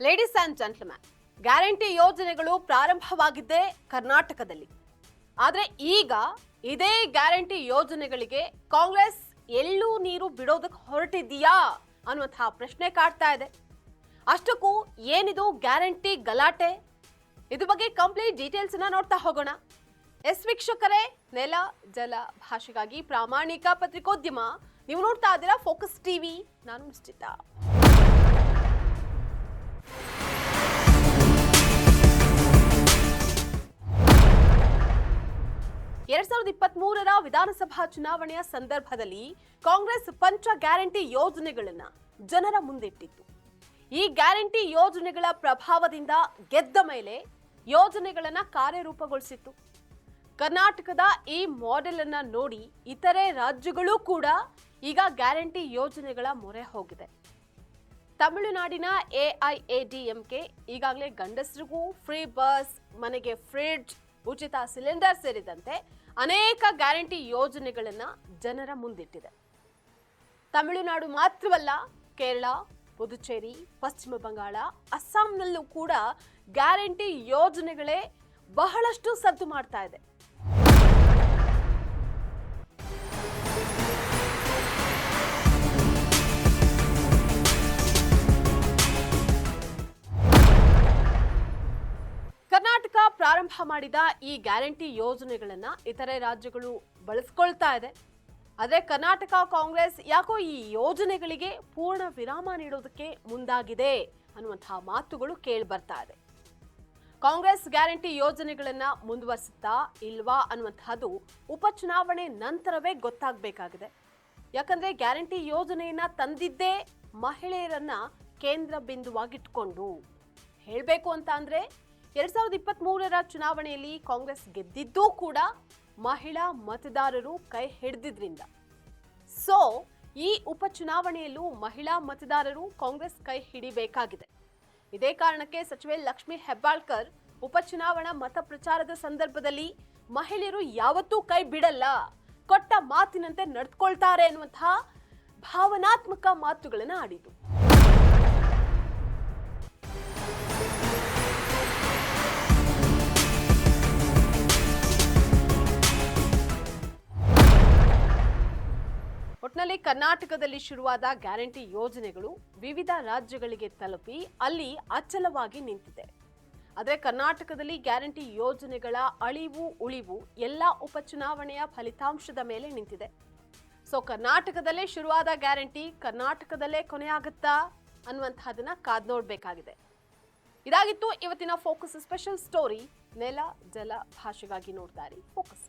Ladies and gentleman, guarantee ಯೋಜನೆಗಳು ಪ್ರಾರಂಭವಾಗಿದ್ದೇ ಕರ್ನಾಟಕದಲ್ಲಿ. ಆದರೆ ಈಗ ಇದೇ ಗ್ಯಾರಂಟಿ ಯೋಜನೆಗಳಿಗೆ ಕಾಂಗ್ರೆಸ್ ಎಳ್ಳೂ ನೀರು ಬಿಡೋದಕ್ಕೆ ಹೊರಟಿದೆಯಾ ಅನ್ನುವಂತಹ ಪ್ರಶ್ನೆ ಕಾಡ್ತಾ ಇದೆ. ಅಷ್ಟಕ್ಕೂ ಏನಿದು ಗ್ಯಾರಂಟಿ ಗಲಾಟೆ? ಇದ್ರ ಬಗ್ಗೆ ಕಂಪ್ಲೀಟ್ ಡೀಟೇಲ್ಸ್ ನೋಡ್ತಾ ಹೋಗೋಣ. ವೀಕ್ಷಕರೇ, ನೆಲ ಜಲ ಭಾಷೆಗಾಗಿ ಪ್ರಾಮಾಣಿಕ ಪತ್ರಿಕೋದ್ಯಮ. ನೀವು ನೋಡ್ತಾ ಇದ್ದೀರಾ ಫೋಕಸ್ ಟಿವಿ. ನಾನು ನಿಶ್ಚಿತಾ. 2023ರ ವಿಧಾನಸಭಾ ಚುನಾವಣೆಯ ಸಂದರ್ಭದಲ್ಲಿ ಕಾಂಗ್ರೆಸ್ ಪಂಚ ಗ್ಯಾರಂಟಿ ಯೋಜನೆಗಳನ್ನ ಜನರ ಮುಂದಿಟ್ಟಿತ್ತು. ಈ ಗ್ಯಾರಂಟಿ ಯೋಜನೆಗಳ ಪ್ರಭಾವದಿಂದ ಗೆದ್ದ ಮೇಲೆ ಯೋಜನೆಗಳನ್ನ ಕಾರ್ಯರೂಪಗೊಳಿಸಿತ್ತು. ಕರ್ನಾಟಕದ ಈ ಮಾಡೆಲ್ ಅನ್ನ ನೋಡಿ ಇತರೆ ರಾಜ್ಯಗಳು ಕೂಡ ಈಗ ಗ್ಯಾರಂಟಿ ಯೋಜನೆಗಳ ಮೊರೆ ಹೋಗಿದೆ. ತಮಿಳುನಾಡಿನ AIADMK ಈಗಾಗಲೇ ಗಂಡಸರಿಗೂ ಫ್ರೀ ಬಸ್, ಮನೆಗೆ ಫ್ರಿಡ್ಜ್, ಉಚಿತ ಸಿಲಿಂಡರ್ ಸೇರಿದಂತೆ ಅನೇಕ ಗ್ಯಾರಂಟಿ ಯೋಜನೆಗಳನ್ನ ಜನರ ಮುಂದಿಟ್ಟಿದೆ. ತಮಿಳುನಾಡು ಮಾತ್ರವಲ್ಲ, ಕೇರಳ, ಪುದುಚೇರಿ, ಪಶ್ಚಿಮ ಬಂಗಾಳ, ಅಸ್ಸಾಂನಲ್ಲೂ ಕೂಡ ಗ್ಯಾರಂಟಿ ಯೋಜನೆಗಳೇ ಬಹಳಷ್ಟು ಸದ್ದು ಮಾಡ್ತಾ ಇದೆ. ಕರ್ನಾಟಕ ಪ್ರಾರಂಭ ಮಾಡಿದ ಈ ಗ್ಯಾರಂಟಿ ಯೋಜನೆಗಳನ್ನ ಇತರೆ ರಾಜ್ಯಗಳು ಬಳಸ್ಕೊಳ್ತಾ ಇದೆ. ಆದರೆ ಕರ್ನಾಟಕ ಕಾಂಗ್ರೆಸ್ ಯಾಕೋ ಈ ಯೋಜನೆಗಳಿಗೆ ಪೂರ್ಣ ವಿರಾಮ ನೀಡೋದಕ್ಕೆ ಮುಂದಾಗಿದೆ ಅನ್ನುವಂತಹ ಮಾತುಗಳು ಕೇಳಿ ಬರ್ತಾ ಇದೆ. ಕಾಂಗ್ರೆಸ್ ಗ್ಯಾರಂಟಿ ಯೋಜನೆಗಳನ್ನ ಮುಂದುವರಿಸುತ್ತಾ ಇಲ್ವಾ ಅನ್ನುವಂತಹದ್ದು ಉಪಚುನಾವಣೆ ನಂತರವೇ ಗೊತ್ತಾಗಬೇಕಾಗಿದೆ. ಯಾಕಂದ್ರೆ ಗ್ಯಾರಂಟಿ ಯೋಜನೆಯನ್ನ ತಂದಿದ್ದೇ ಮಹಿಳೆಯರನ್ನ ಕೇಂದ್ರ ಬಿಂದುವಾಗಿಟ್ಕೊಂಡು. ಹೇಳಬೇಕು ಅಂತ ಅಂದ್ರೆ 2023ರ ಚುನಾವಣೆಯಲ್ಲಿ ಕಾಂಗ್ರೆಸ್ ಗೆದ್ದಿದ್ದೂ ಕೂಡ ಮಹಿಳಾ ಮತದಾರರು ಕೈ ಹಿಡಿದಿದ್ರಿಂದ. ಸೊ ಈ ಉಪಚುನಾವಣೆಯಲ್ಲೂ ಮಹಿಳಾ ಮತದಾರರು ಕಾಂಗ್ರೆಸ್ ಕೈ ಹಿಡಿಬೇಕಾಗಿದೆ. ಇದೇ ಕಾರಣಕ್ಕೆ ಸಚಿವೆ ಲಕ್ಷ್ಮೀ ಹೆಬ್ಬಾಳ್ಕರ್ ಉಪಚುನಾವಣಾ ಮತ ಪ್ರಚಾರದ ಸಂದರ್ಭದಲ್ಲಿ ಮಹಿಳೆಯರು ಯಾವತ್ತೂ ಕೈ ಬಿಡಲ್ಲ, ಕೊಟ್ಟ ಮಾತಿನಂತೆ ನಡೆದುಕೊಳ್ತಾರೆ ಎನ್ನುವಂತಹ ಭಾವನಾತ್ಮಕ ಮಾತುಗಳನ್ನು ಆಡಿತು. ಒಟ್ನಲ್ಲಿ ಕರ್ನಾಟಕದಲ್ಲಿ ಶುರುವಾದ ಗ್ಯಾರಂಟಿ ಯೋಜನೆಗಳು ವಿವಿಧ ರಾಜ್ಯಗಳಿಗೆ ತಲುಪಿ ಅಲ್ಲಿ ಅಚಲವಾಗಿ ನಿಂತಿದೆ. ಆದರೆ ಕರ್ನಾಟಕದಲ್ಲಿ ಗ್ಯಾರಂಟಿ ಯೋಜನೆಗಳ ಅಳಿವು ಉಳಿವು ಎಲ್ಲ ಉಪಚುನಾವಣೆಯ ಫಲಿತಾಂಶದ ಮೇಲೆ ನಿಂತಿದೆ. ಸೊ ಕರ್ನಾಟಕದಲ್ಲೇ ಶುರುವಾದ ಗ್ಯಾರಂಟಿ ಕರ್ನಾಟಕದಲ್ಲೇ ಕೊನೆಯಾಗುತ್ತಾ ಅನ್ನುವಂತಹದನ್ನ ಕಾದ್ ನೋಡ್ಬೇಕಾಗಿದೆ. ಇದಾಗಿತ್ತು ಇವತ್ತಿನ ಫೋಕಸ್ ಸ್ಪೆಷಲ್ ಸ್ಟೋರಿ. ನೆಲ ಜಲ ಭಾಷೆಗಾಗಿ ನೋಡ್ತಾ ಇರಿ ಫೋಕಸ್.